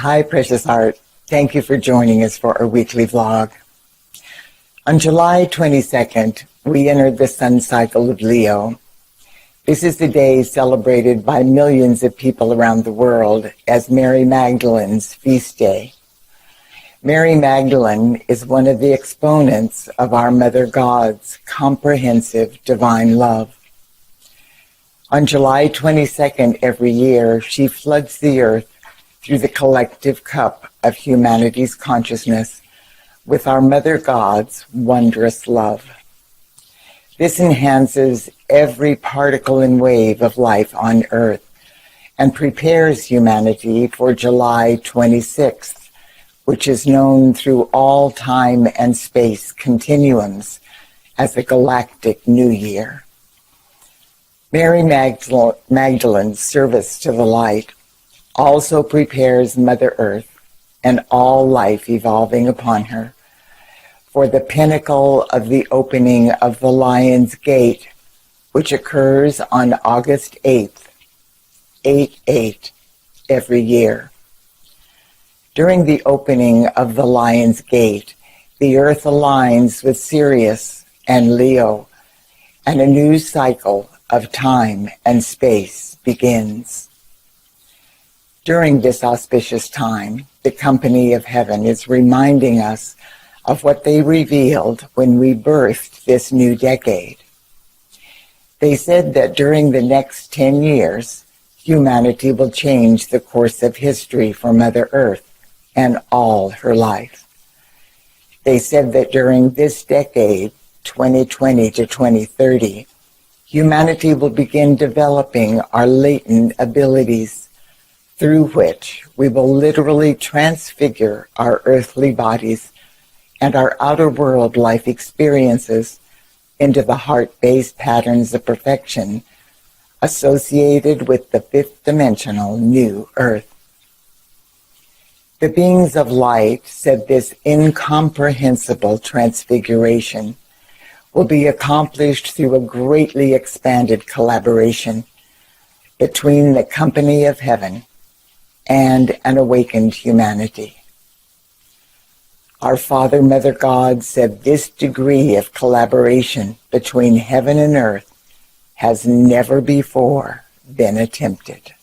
Hi, Precious Heart. Thank you for joining us for our weekly vlog. On July 22nd, we entered the sun cycle of Leo. This is the day celebrated by millions of people around the world as Mary Magdalene's feast day. Mary Magdalene is one of the exponents of our Mother God's comprehensive divine love. On July 22nd every year, she floods the earth through the collective cup of humanity's consciousness with our Mother God's wondrous love. This enhances every particle and wave of life on earth and prepares humanity for July 26th, which is known through all time and space continuums as the Galactic New Year. Mary Magdalene's service to the light also prepares Mother Earth and all life evolving upon her for the pinnacle of the opening of the Lion's Gate, which occurs on August 8th, 8/8, every year. During the opening of the Lion's Gate, the Earth aligns with Sirius and Leo, and a new cycle of time and space begins. During this auspicious time, the company of heaven is reminding us of what they revealed when we birthed this new decade. They said that during the next 10 years, humanity will change the course of history for Mother Earth and all her life. They said that during this decade, 2020 to 2030, humanity will begin developing our latent abilities through which we will literally transfigure our earthly bodies and our outer world life experiences into the heart-based patterns of perfection associated with the fifth dimensional new earth. The beings of light said this incomprehensible transfiguration will be accomplished through a greatly expanded collaboration between the company of heaven and an awakened humanity. Our Father, Mother God said this degree of collaboration between heaven and earth has never before been attempted.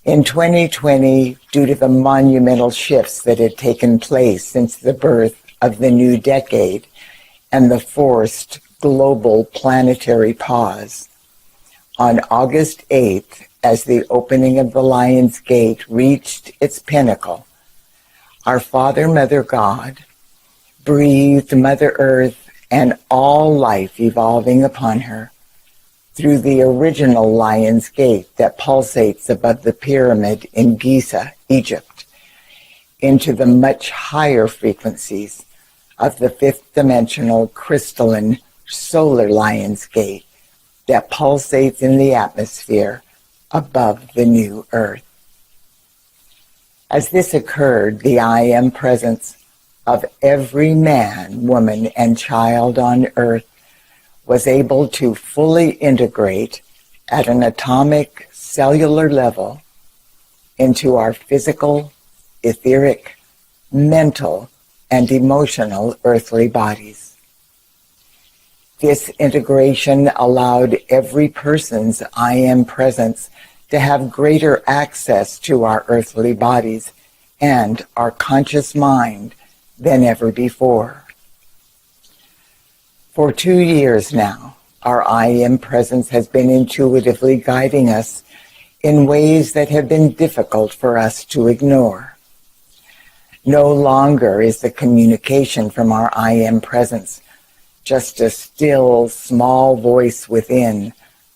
In 2020, due to the monumental shifts that had taken place since the birth of the new decade and the forced global planetary pause, on August 8th, as the opening of the Lion's Gate reached its pinnacle, our Father, Mother God, breathed Mother Earth and all life evolving upon her through the original Lion's Gate that pulsates above the pyramid in Giza, Egypt, into the much higher frequencies of the fifth dimensional crystalline solar Lion's Gate that pulsates in the atmosphere above the new earth. As this occurred, the I Am presence of every man, woman, and child on earth was able to fully integrate at an atomic cellular level into our physical, etheric, mental, and emotional earthly bodies. This integration allowed every person's I Am presence to have greater access to our earthly bodies and our conscious mind than ever before. For 2 years now, our I Am presence has been intuitively guiding us in ways that have been difficult for us to ignore. No longer is the communication from our I Am presence just a still, small voice within,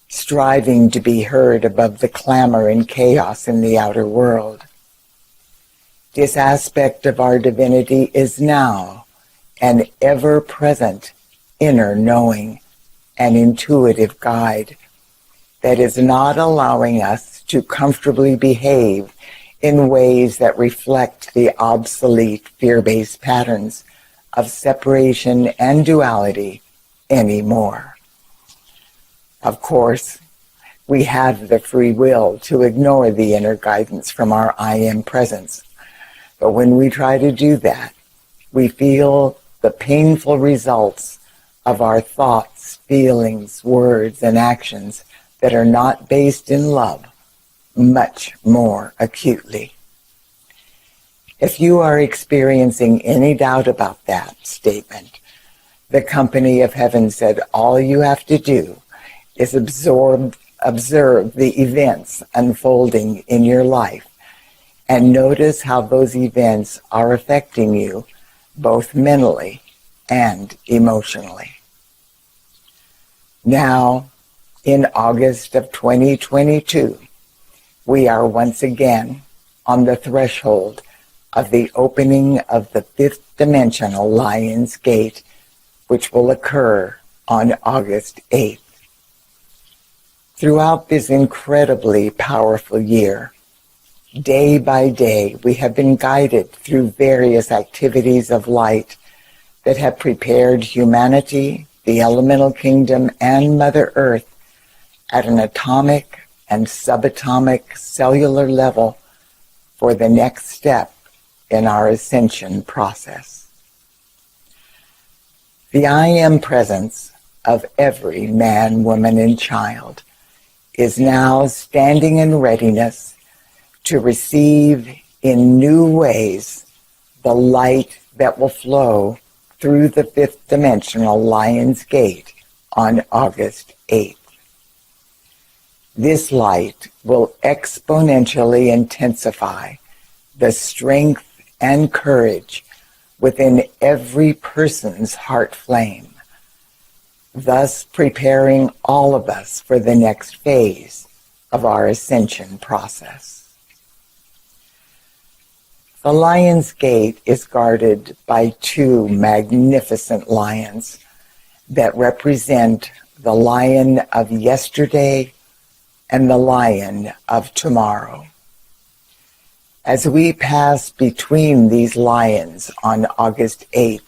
striving to be heard above the clamor and chaos in the outer world. This aspect of our divinity is now an ever-present inner knowing and intuitive guide that is not allowing us to comfortably behave in ways that reflect the obsolete fear-based patterns of separation and duality anymore. Of course, We have the free will to ignore the inner guidance from our I Am presence. But when we try to do that, we feel the painful results of our thoughts, feelings, words, and actions that are not based in love much more acutely. If you are experiencing any doubt about that statement, the company of heaven said all you have to do is observe the events unfolding in your life and notice how those events are affecting you both mentally and emotionally. Now, in August of 2022, we are once again on the threshold of the opening of the fifth dimensional Lion's Gate, which will occur on August 8th. Throughout this incredibly powerful year, day by day, we have been guided through various activities of light that have prepared humanity, the elemental kingdom, and Mother Earth at an atomic and subatomic cellular level for the next step in our ascension process. The I Am presence of every man, woman, and child is now standing in readiness to receive in new ways the light that will flow through the fifth dimensional Lion's Gate on August 8th. This light will exponentially intensify the strength and courage within every person's heart flame, thus preparing all of us for the next phase of our ascension process. The Lion's Gate is guarded by two magnificent lions that represent the lion of yesterday and the lion of tomorrow. As we pass between these lions on August 8th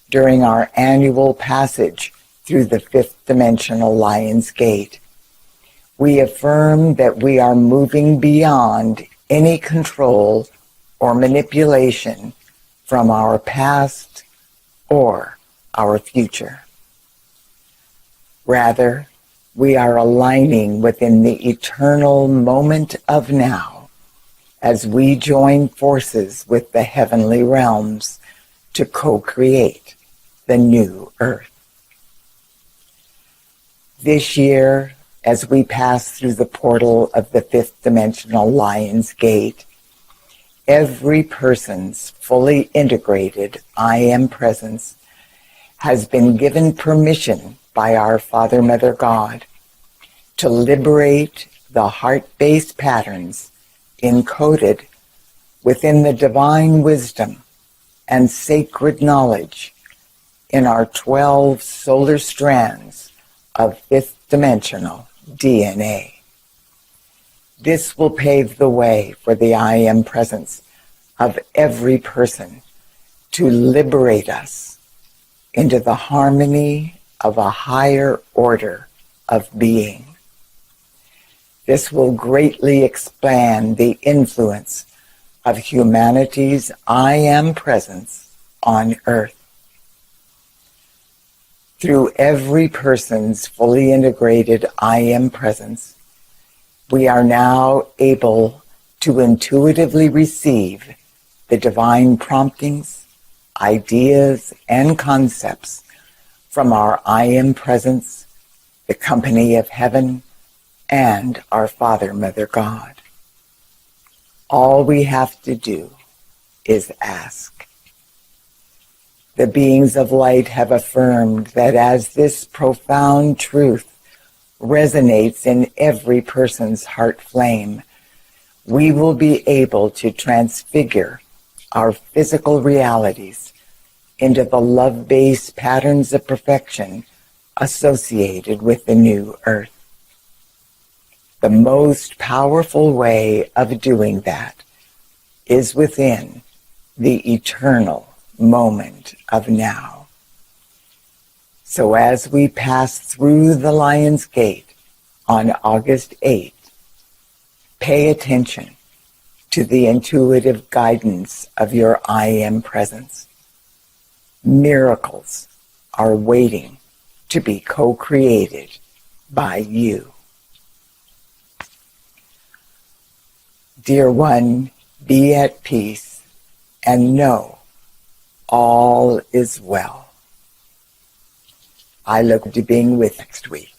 during our annual passage through the fifth dimensional Lion's Gate, we affirm that we are moving beyond any control or manipulation from our past or our future. Rather, we are aligning within the eternal moment of now as we join forces with the heavenly realms to co-create the new earth. This year, as we pass through the portal of the fifth dimensional Lion's Gate, every person's fully integrated I Am presence has been given permission by our Father, Mother, God to liberate the heart-based patterns encoded within the divine wisdom and sacred knowledge in our 12 solar strands of fifth dimensional DNA. This will pave the way for the I Am presence of every person to liberate us into the harmony of a higher order of being. This will greatly expand the influence of humanity's I Am presence on Earth. Through every person's fully integrated I Am presence, we are now able to intuitively receive the divine promptings, ideas, and concepts from our I Am presence, the company of heaven, and our Father, Mother, God. All we have to do is ask. The beings of light have affirmed that as this profound truth resonates in every person's heart flame, we will be able to transfigure our physical realities into the love-based patterns of perfection associated with the new earth. The most powerful way of doing that is within the eternal moment of now. So as we pass through the Lion's Gate on August 8th, pay attention to the intuitive guidance of your I Am presence. Miracles are waiting to be co-created by you. Dear one, be at peace and know all is well. I look forward to being with you next week.